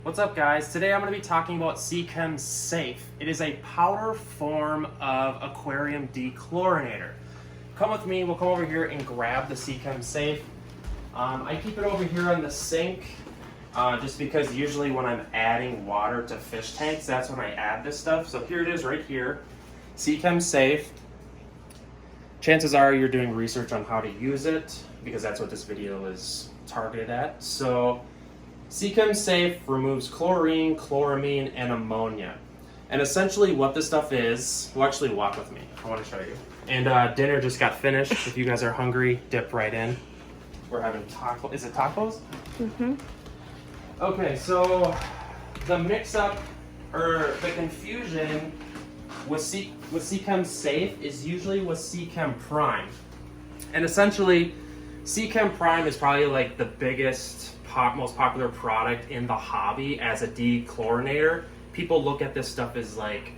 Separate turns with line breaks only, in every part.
What's up, guys? Today I'm going to be talking about Seachem Safe. It is a powder form of aquarium dechlorinator. Come with me, we'll come over here and grab the Seachem Safe. I keep it over here on the sink just because usually when I'm adding water to fish tanks, that's when I add this stuff. So here it is right here, Seachem Safe. Chances are you're doing research on how to use it because that's what this video is targeted at. So Seachem Safe removes chlorine, chloramine, and ammonia. And essentially what this stuff is, well, actually walk with me. I want to show you. And dinner just got finished. If you guys are hungry, dip right in. We're having tacos. Is it tacos?
Mm-hmm.
Okay, so the mix-up or the confusion with Seachem Safe is usually with Seachem Prime. And essentially, Seachem Prime is probably like the biggest most popular product in the hobby as a dechlorinator. People look at this stuff as like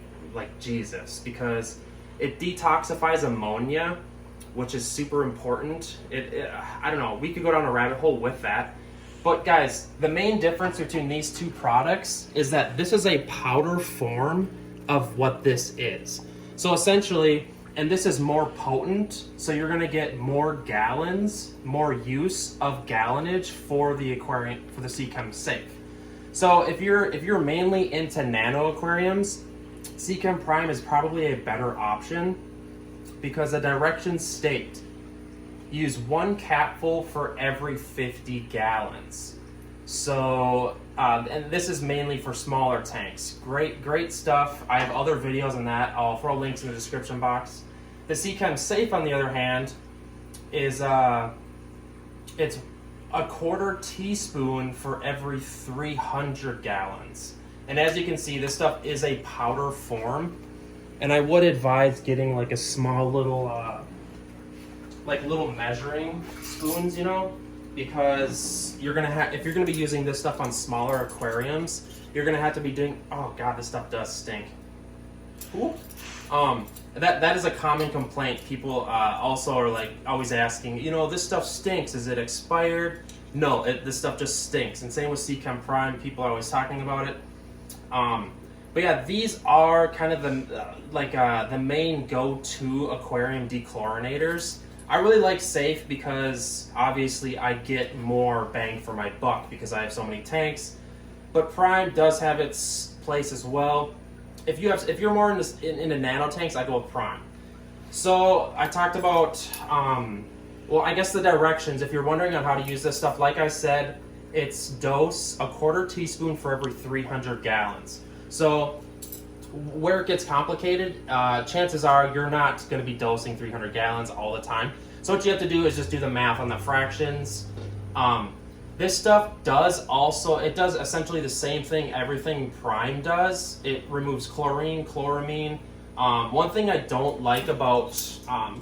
Jesus because it detoxifies ammonia, which is super important. I don't know, we could go down a rabbit hole with that. But guys, the main difference between these two products is that this is a powder form of what this is. So essentially, and this is more potent, so you're gonna get more gallons, more use of gallonage for the aquarium, for the Seachem Safe. So if you're mainly into nano aquariums, Seachem Prime is probably a better option because the directions state use 1 capful for every 50 gallons. So, and this is mainly for smaller tanks. Great stuff. I have other videos on that. I'll throw links in the description box. The Seachem Safe, on the other hand, is it's 1/4 teaspoon for every 300 gallons. And as you can see, this stuff is a powder form. And I would advise getting like a small little, little measuring spoons, you know, because you're gonna have, if you're gonna be using this stuff on smaller aquariums, you're gonna have to be doing, oh god, this stuff does stink. Ooh. That is a common complaint. People also are like always asking, you know, this stuff stinks, is it expired? No, this stuff just stinks. And same with Seachem Prime, people are always talking about it. But yeah, these are kind of the main go-to aquarium dechloroninators. I really like Safe because obviously I get more bang for my buck because I have so many tanks. But Prime does have its place as well. If you're more into nano tanks, I go with Prime. So I talked about, well, I guess the directions. If you're wondering on how to use this stuff, like I said, it's dose 1/4 teaspoon for every 300 gallons. So where it gets complicated, chances are you're not going to be dosing 300 gallons all the time. So what you have to do is just do the math on the fractions. This stuff does essentially the same thing everything Prime does. It removes chlorine, chloramine. One thing I don't like about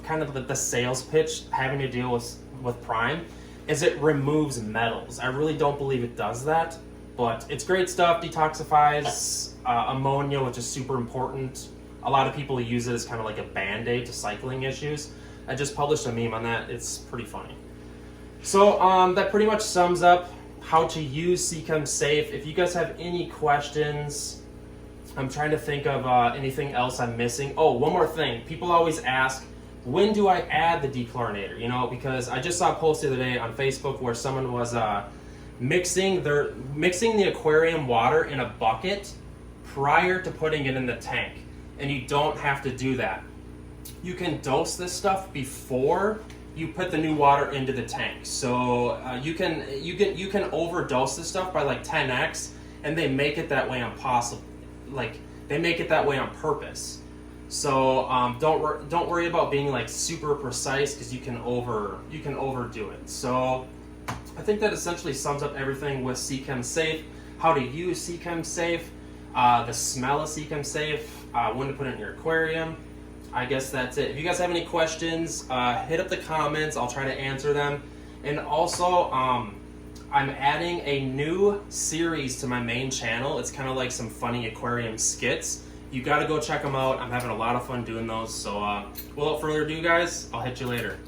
kind of the sales pitch having to deal with Prime is it removes metals. I really don't believe it does that, but it's great stuff. Detoxifies ammonia, which is super important. A lot of people use it as kind of like a band-aid to cycling issues. I just published a meme on that. It's pretty funny. So that pretty much sums up how to use Seachem Safe. If you guys have any questions, I'm trying to think of anything else I'm missing. Oh, one more thing. People always ask, when do I add the dechlorinator? You know, because I just saw a post the other day on Facebook where someone was mixing the aquarium water in a bucket prior to putting it in the tank. And you don't have to do that. You can dose this stuff before you put the new water into the tank. So you can overdose this stuff by like 10x, and they make it that way on they make it that way on purpose. So don't worry about being like super precise because you can overdo it. So I think that essentially sums up everything with Seachem Safe, how to use Seachem Safe, the smell of Seachem Safe, when to put it in your aquarium. I guess that's it. If you guys have any questions, hit up the comments. I'll try to answer them. And also, I'm adding a new series to my main channel. It's kind of like some funny aquarium skits. You got to go check them out. I'm having a lot of fun doing those. So, without further ado, guys, I'll hit you later.